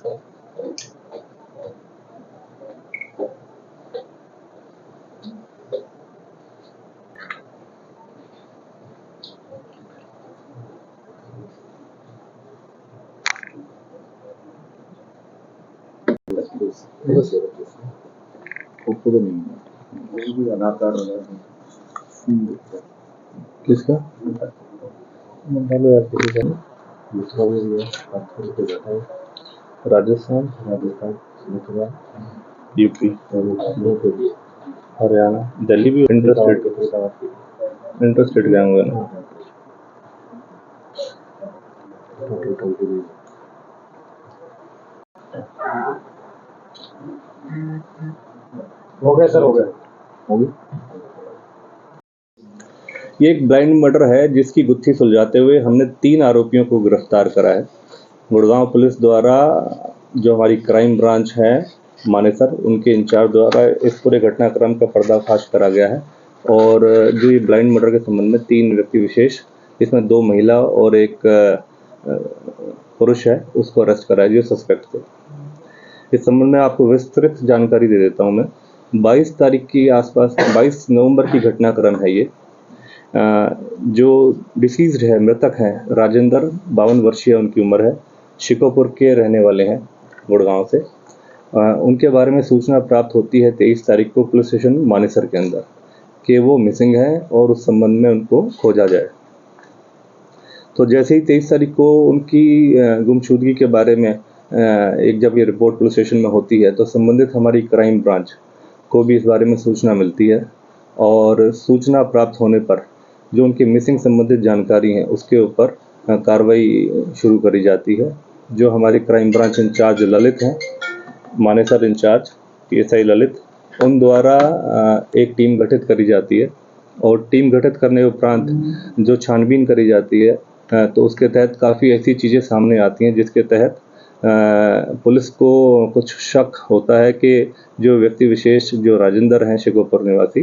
किसका यार किसी का दूसरा भी है। राजस्थान मथुरा यूपी हरियाणा दिल्ली भी इंटरस्टेट गए होंगे ना। हो गया सर, हो गया। ये एक ब्लाइंड मर्डर है जिसकी गुत्थी सुलझाते हुए हमने 3 आरोपियों को गिरफ्तार करा है। गुड़गांव पुलिस द्वारा, जो हमारी क्राइम ब्रांच है मानेसर, उनके इंचार्ज द्वारा इस पूरे घटनाक्रम का पर्दाफाश करा गया है। और जो ये ब्लाइंड मर्डर के संबंध में 3 व्यक्ति विशेष, इसमें 2 महिला और एक पुरुष है, उसको अरेस्ट करा है जो सस्पेक्ट थे। इस संबंध में आपको विस्तृत जानकारी दे देता हूँ मैं। 22 तारीख के आसपास, 22 नवंबर की घटनाक्रम है ये। जो डिसीज्ड है, मृतक हैं, राजेंद्र 52 वर्षीय उनकी उम्र है, शिकोपुर के रहने वाले हैं गुड़गांव से। उनके बारे में सूचना प्राप्त होती है 23 तारीख को पुलिस स्टेशन मानेसर के अंदर कि वो मिसिंग हैं और उस संबंध में उनको खोजा जाए। तो जैसे ही 23 तारीख को उनकी गुमशुदगी के बारे में जब ये रिपोर्ट पुलिस स्टेशन में होती है तो संबंधित हमारी क्राइम ब्रांच को भी इस बारे में सूचना मिलती है। और सूचना प्राप्त होने पर जो उनकी मिसिंग संबंधित जानकारी है उसके ऊपर कार्रवाई शुरू करी जाती है। जो हमारे क्राइम ब्रांच इंचार्ज ललित हैं, मानेसर इंचार्ज PSI ललित, उन द्वारा एक टीम गठित करी जाती है। और टीम गठित करने उपरांत जो छानबीन करी जाती है तो उसके तहत काफ़ी ऐसी चीज़ें सामने आती हैं जिसके तहत पुलिस को कुछ शक होता है कि जो व्यक्ति विशेष, जो राजेंद्र हैं शिकोपुर निवासी,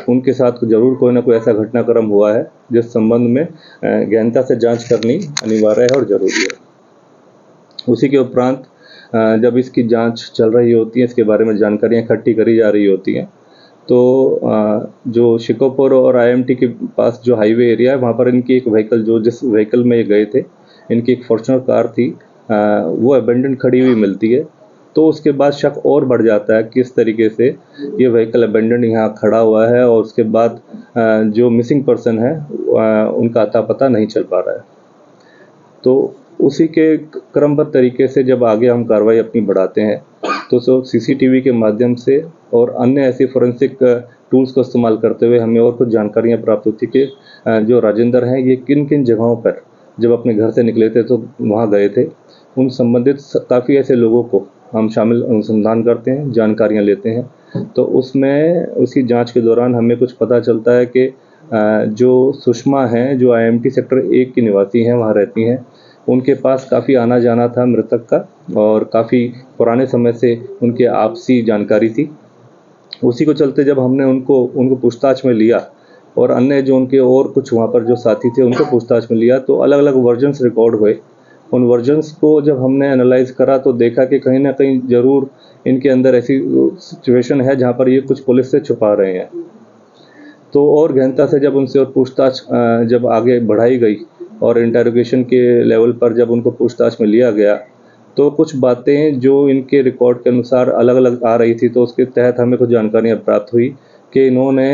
उनके साथ जरूर कोई ना कोई ऐसा घटनाक्रम हुआ है जिस संबंध में गहनता से जांच करनी अनिवार्य है और ज़रूरी है। उसी के उपरांत जब इसकी जांच चल रही होती है, इसके बारे में जानकारियाँ इकट्ठी करी जा रही होती हैं, तो जो शिकोपुर और IMT के पास जो हाईवे एरिया है वहाँ पर इनकी एक व्हीकल, जिस व्हीकल में ये गए थे, इनकी एक फॉर्च्यूनर कार थी, वो अबेंडन खड़ी हुई मिलती है। तो उसके बाद शक और बढ़ जाता है किस तरीके से ये व्हीकल अबेंडन यहाँ खड़ा हुआ है और उसके बाद जो मिसिंग पर्सन है उनका अता पता नहीं चल पा रहा है। तो उसी के क्रमबद्ध तरीके से जब आगे हम कार्रवाई अपनी बढ़ाते हैं तो CCTV के माध्यम से और अन्य ऐसे फोरेंसिक टूल्स का इस्तेमाल करते हुए हमें और कुछ जानकारियाँ प्राप्त होती कि जो राजेंद्र हैं ये किन किन जगहों पर जब अपने घर से निकले थे तो वहाँ गए थे। उन संबंधित काफ़ी ऐसे लोगों को हम शामिल अनुसंधान करते हैं, जानकारियाँ लेते हैं। तो उसमें उसी जांच के दौरान हमें कुछ पता चलता है कि जो सुषमा हैं, जो IMT सेक्टर 1 की निवासी हैं, वहाँ रहती हैं, उनके पास काफ़ी आना जाना था मृतक का और काफ़ी पुराने समय से उनके आपसी जानकारी थी। उसी को चलते जब हमने उनको पूछताछ में लिया और अन्य जो उनके और कुछ वहाँ पर जो साथी थे उनको पूछताछ में लिया तो अलग अलग वर्जन्स रिकॉर्ड हुए। उन वर्जन्स को जब हमने एनालाइज करा तो देखा कि कहीं ना कहीं ज़रूर इनके अंदर ऐसी सिचुएशन है जहाँ पर ये कुछ पुलिस से छुपा रहे हैं। तो और गहनता से जब उनसे और पूछताछ जब आगे बढ़ाई गई और इंटरोगेशन के लेवल पर जब उनको पूछताछ में लिया गया तो कुछ बातें जो इनके रिकॉर्ड के अनुसार अलग अलग आ रही थी, तो उसके तहत हमें कुछ जानकारियाँ प्राप्त हुई कि इन्होंने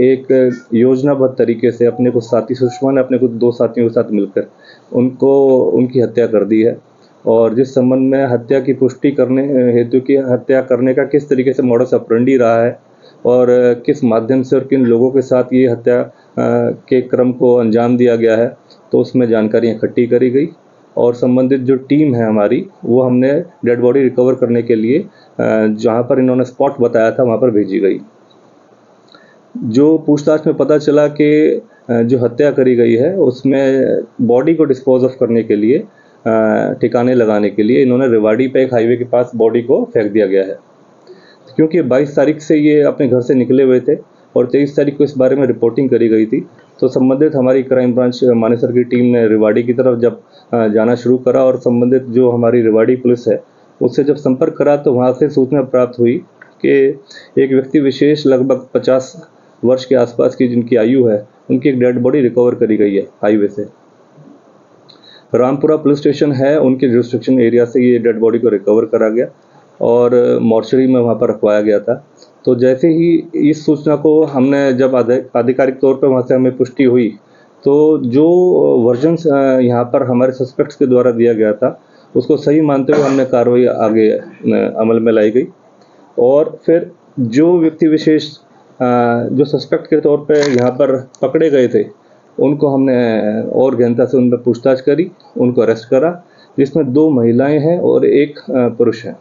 एक योजनाबद्ध तरीके से अपने कुछ साथी, सुषमा ने अपने कुछ 2 साथियों के साथ मिलकर उनकी हत्या कर दी है। और जिस संबंध में हत्या की पुष्टि करने हेतु की हत्या करने का किस तरीके से मॉडस ऑपरेंडी रहा है और किस माध्यम से और किन लोगों के साथ ये हत्या के क्रम को अंजाम दिया गया है, तो उसमें जानकारियाँ इकट्ठी करी गई और संबंधित जो टीम है हमारी, वो हमने डेड बॉडी रिकवर करने के लिए जहाँ पर इन्होंने स्पॉट बताया था वहाँ पर भेजी गई। जो पूछताछ में पता चला कि जो हत्या करी गई है उसमें बॉडी को डिस्पोज ऑफ करने के लिए, ठिकाने लगाने के लिए इन्होंने रेवाड़ी पे एक हाईवे के पास बॉडी को फेंक दिया गया है। क्योंकि 22 तारीख से ये अपने घर से निकले हुए थे और 23 तारीख को इस बारे में रिपोर्टिंग करी गई थी, तो संबंधित हमारी क्राइम ब्रांच मानेसर की टीम ने रेवाड़ी की तरफ जब जाना शुरू करा और संबंधित जो हमारी रेवाड़ी पुलिस है उससे जब संपर्क करा तो वहाँ से सूचना प्राप्त हुई कि एक व्यक्ति विशेष लगभग 50 वर्ष के आसपास की जिनकी आयु है, उनकी एक डेड बॉडी रिकवर करी गई है हाईवे से। रामपुरा पुलिस स्टेशन है, उनके जुरिस्डिक्शन एरिया से ये डेड बॉडी को रिकवर करा गया और मॉर्चरी में वहाँ पर रखवाया गया था। तो जैसे ही इस सूचना को हमने जब आधिकारिक तौर पर वहाँ से हमें पुष्टि हुई, तो जो वर्जन यहाँ पर हमारे सस्पेक्ट्स के द्वारा दिया गया था उसको सही मानते हुए हमने कार्रवाई आगे अमल में लाई गई और फिर जो व्यक्ति विशेष जो सस्पेक्ट के तौर पे यहाँ पर पकड़े गए थे उनको हमने और गहनता से उन पर पूछताछ करी, उनको अरेस्ट करा, जिसमें 2 महिलाएं हैं और 1 पुरुष है।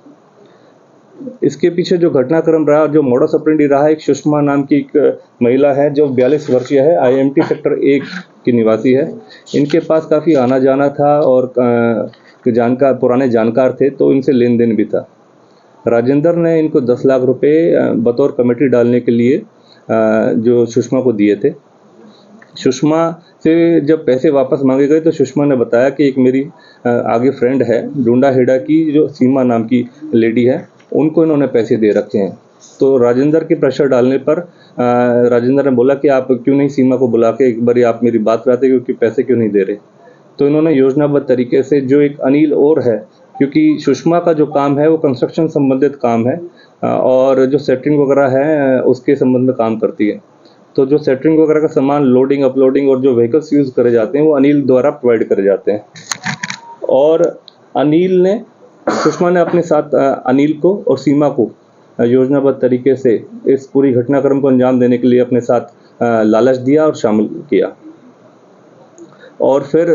इसके पीछे जो घटनाक्रम रहा, जो मोडस ऑपरेंडी रहा, एक सुषमा नाम की एक महिला है जो 42 वर्षीय है, IMT सेक्टर 1 की निवासी है। इनके पास काफ़ी आना जाना था और पुराने जानकार थे, तो इनसे लेन देन भी था। राजेंद्र ने इनको 10 लाख रुपए बतौर कमेटी डालने के लिए जो सुषमा को दिए थे। सुषमा से जब पैसे वापस मांगे गए तो सुषमा ने बताया कि एक मेरी आगे फ्रेंड है डूंडा हेड़ा की, जो सीमा नाम की लेडी है, उनको इन्होंने पैसे दे रखे हैं। तो राजेंद्र के प्रेशर डालने पर राजेंद्र ने बोला कि आप क्यों नहीं सीमा को बुला के एक बार आप मेरी बात कराते, क्योंकि पैसे क्यों नहीं दे रहे। तो इन्होंने योजनाबद्ध तरीके से जो एक अनिल और है, क्योंकि सुषमा का जो काम है वो कंस्ट्रक्शन संबंधित काम है और जो सेटरिंग वगैरह है उसके संबंध में काम करती है। तो जो सेटरिंग वगैरह का सामान लोडिंग अपलोडिंग और जो व्हीकल्स यूज़ करे जाते हैं वो अनिल द्वारा प्रोवाइड करे जाते हैं। और सुषमा ने अपने साथ अनिल को और सीमा को योजनाबद्ध तरीके से इस पूरी घटनाक्रम को अंजाम देने के लिए अपने साथ लालच दिया और शामिल किया। और फिर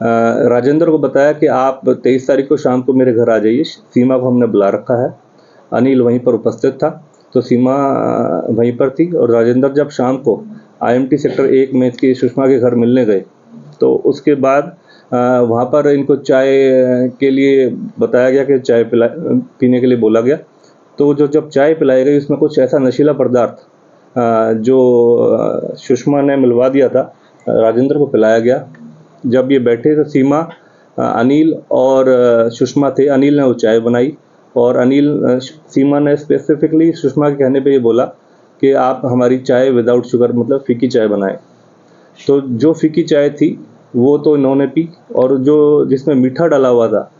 राजेंद्र को बताया कि आप 23 तारीख को शाम को मेरे घर आ जाइए। सीमा को हमने बुला रखा है, अनिल वहीं पर उपस्थित था, तो सीमा वहीं पर थी। और राजेंद्र जब शाम को IMT सेक्टर 1 में इसकी सुषमा के घर मिलने गए तो उसके बाद वहाँ पर इनको चाय के लिए बताया गया कि चाय पीने के लिए बोला गया। तो जब चाय पिलाई गई उसमें कुछ ऐसा नशीला पदार्थ जो सुषमा ने मिलवा दिया था राजेंद्र को पिलाया गया। जब ये बैठे तो सीमा, अनिल और सुषमा थे। अनिल ने वो चाय बनाई और सीमा ने स्पेसिफिकली सुषमा के कहने पे ये बोला कि आप हमारी चाय विदाउट शुगर, मतलब फीकी चाय बनाएं। तो जो फीकी चाय थी वो तो इन्होंने पी, और जो जिसमें मीठा डाला हुआ था,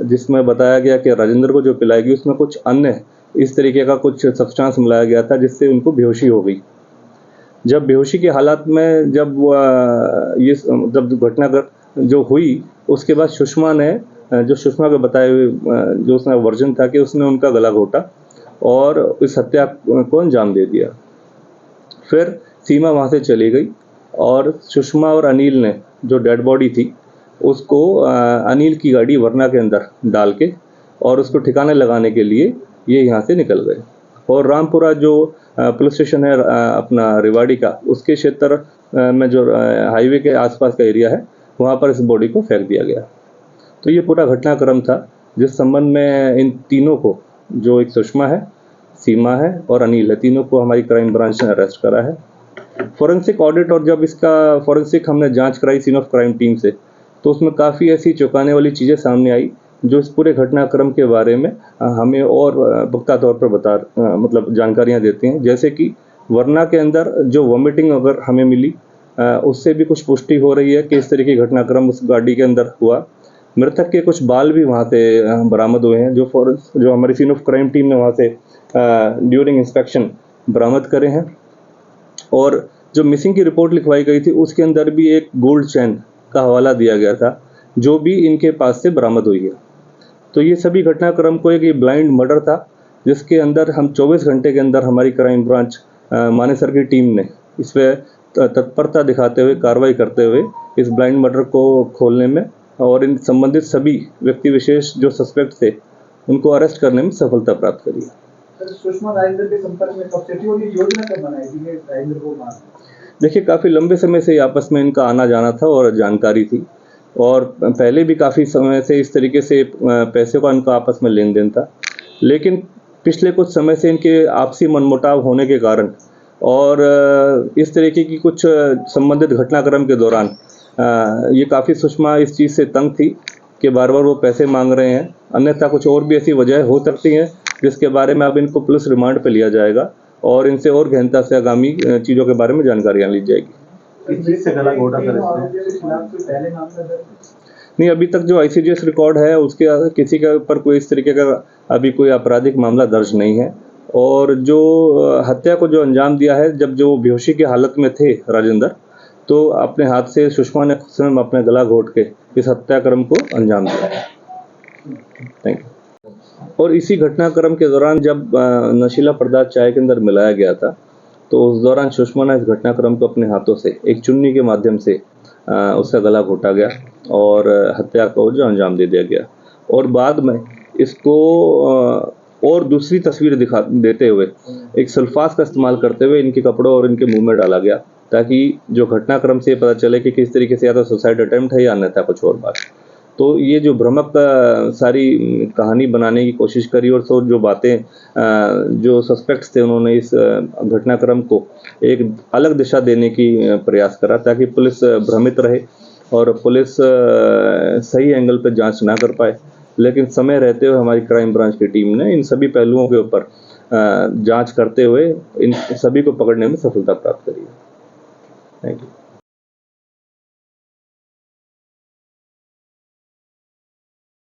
जिसमें बताया गया कि राजेंद्र को जो पिलाएगी, उसमें कुछ अन्य इस तरीके का कुछ सब्सटेंस मिलाया गया था जिससे उनको बेहोशी हो गई। जब बेहोशी के हालात में जब घटना जो हुई उसके बाद सुषमा ने, जो सुषमा के बताए हुए जो उसका वर्जन था कि उसने उनका गला घोटा और इस हत्या को अंजाम दे दिया। फिर सीमा वहाँ से चली गई और सुषमा और अनिल ने जो डेड बॉडी थी उसको अनिल की गाड़ी वरना के अंदर डाल के और उसको ठिकाने लगाने के लिए ये यहाँ से निकल गए। और रामपुरा जो पुलिस स्टेशन है अपना रेवाड़ी का, उसके क्षेत्र में जो हाईवे के आसपास का एरिया है वहाँ पर इस बॉडी को फेंक दिया गया। तो ये पूरा घटनाक्रम था जिस संबंध में इन तीनों को, जो एक सुषमा है, सीमा है और अनिल है, तीनों को हमारी क्राइम ब्रांच ने अरेस्ट करा है। फॉरेंसिक ऑडिट और जब इसका फॉरेंसिक हमने जांच कराई सीन ऑफ क्राइम टीम से, तो उसमें काफ़ी ऐसी चौंकाने वाली चीज़ें सामने आई जो इस पूरे घटनाक्रम के बारे में हमें और पुख्ता तौर पर मतलब जानकारियाँ देती हैं। जैसे कि वरना के अंदर जो वॉमिटिंग अगर हमें मिली, उससे भी कुछ पुष्टि हो रही है कि इस तरह की घटनाक्रम उस गाड़ी के अंदर हुआ। मृतक के कुछ बाल भी वहाँ से बरामद हुए हैं जो हमारी सीन ऑफ क्राइम टीम ने वहाँ से ड्यूरिंग इंस्पेक्शन बरामद करे हैं। और जो मिसिंग की रिपोर्ट लिखवाई गई थी उसके अंदर भी एक गोल्ड चेन का हवाला दिया गया था जो भी इनके पास से बरामद हुई है। तो ये सभी घटनाक्रम को एक ब्लाइंड मर्डर था जिसके अंदर हम 24 घंटे के अंदर हमारी क्राइम ब्रांच मानेसर की टीम ने इस पर तत्परता दिखाते हुए, कार्रवाई करते हुए इस ब्लाइंड मर्डर को खोलने में और इन संबंधित सभी व्यक्ति विशेष जो सस्पेक्ट थे उनको अरेस्ट करने में सफलता प्राप्त करी है। सुषमा राजेंद्र के संपर्क में कब से थी और ये योजना कब बनाई थी राजेंद्र को मारने? देखिए, काफ़ी लंबे समय से आपस में इनका आना जाना था और जानकारी थी, और पहले भी काफ़ी समय से इस तरीके से पैसे का इनका आपस में लेन देन था। लेकिन पिछले कुछ समय से इनके आपसी मनमुटाव होने के कारण और इस तरीके की कुछ संबंधित घटनाक्रम के दौरान ये काफ़ी सुषमा इस चीज़ से तंग थी कि बार बार वो पैसे मांग रहे हैं, अन्यथा कुछ और भी ऐसी वजह हो सकती हैं जिसके बारे में अब इनको पुलिस रिमांड पे लिया जाएगा और इनसे और गहनता से आगामी चीज़ों के बारे में जानकारियाँ ली जाएगी। इस चीज़ से गला घोटा सर पहले मामला दर्ज नहीं, अभी तक जो ICGS रिकॉर्ड है उसके किसी के ऊपर कोई इस तरीके का अभी कोई आपराधिक मामला दर्ज नहीं है। और जो हत्या को जो अंजाम दिया है, जब जो बेहोशी की हालत में थे राजेंद्र, तो अपने हाथ से सुषमा ने स्वयं अपना गला घोट के इस हत्याक्रम को अंजाम दिया। Thank you. और इसी घटनाक्रम के दौरान जब नशीला पदार्थ चाय के अंदर मिलाया गया था, तो उस दौरान सुषमा ने इस घटनाक्रम को अपने हाथों से एक चुन्नी के माध्यम से उसका गला घोटा गया और हत्या को जो अंजाम दे दिया गया। और बाद में इसको और दूसरी तस्वीर दिखा देते हुए एक सल्फास का इस्तेमाल करते हुए इनके कपड़ों और इनके मुंह में डाला गया, ताकि जो घटनाक्रम से पता चले कि किस तरीके से या तो सुसाइड अटेम्प्ट है या अन्यथा कुछ और बात। तो ये जो भ्रमक सारी कहानी बनाने की कोशिश करी और सो जो बातें जो सस्पेक्ट्स थे उन्होंने इस घटनाक्रम को एक अलग दिशा देने की प्रयास करा, ताकि पुलिस भ्रमित रहे और पुलिस सही एंगल पर जांच ना कर पाए। लेकिन समय रहते हुए हमारी क्राइम ब्रांच की टीम ने इन सभी पहलुओं के ऊपर जांच करते हुए इन सभी को पकड़ने में सफलता प्राप्त करी है। Thank you.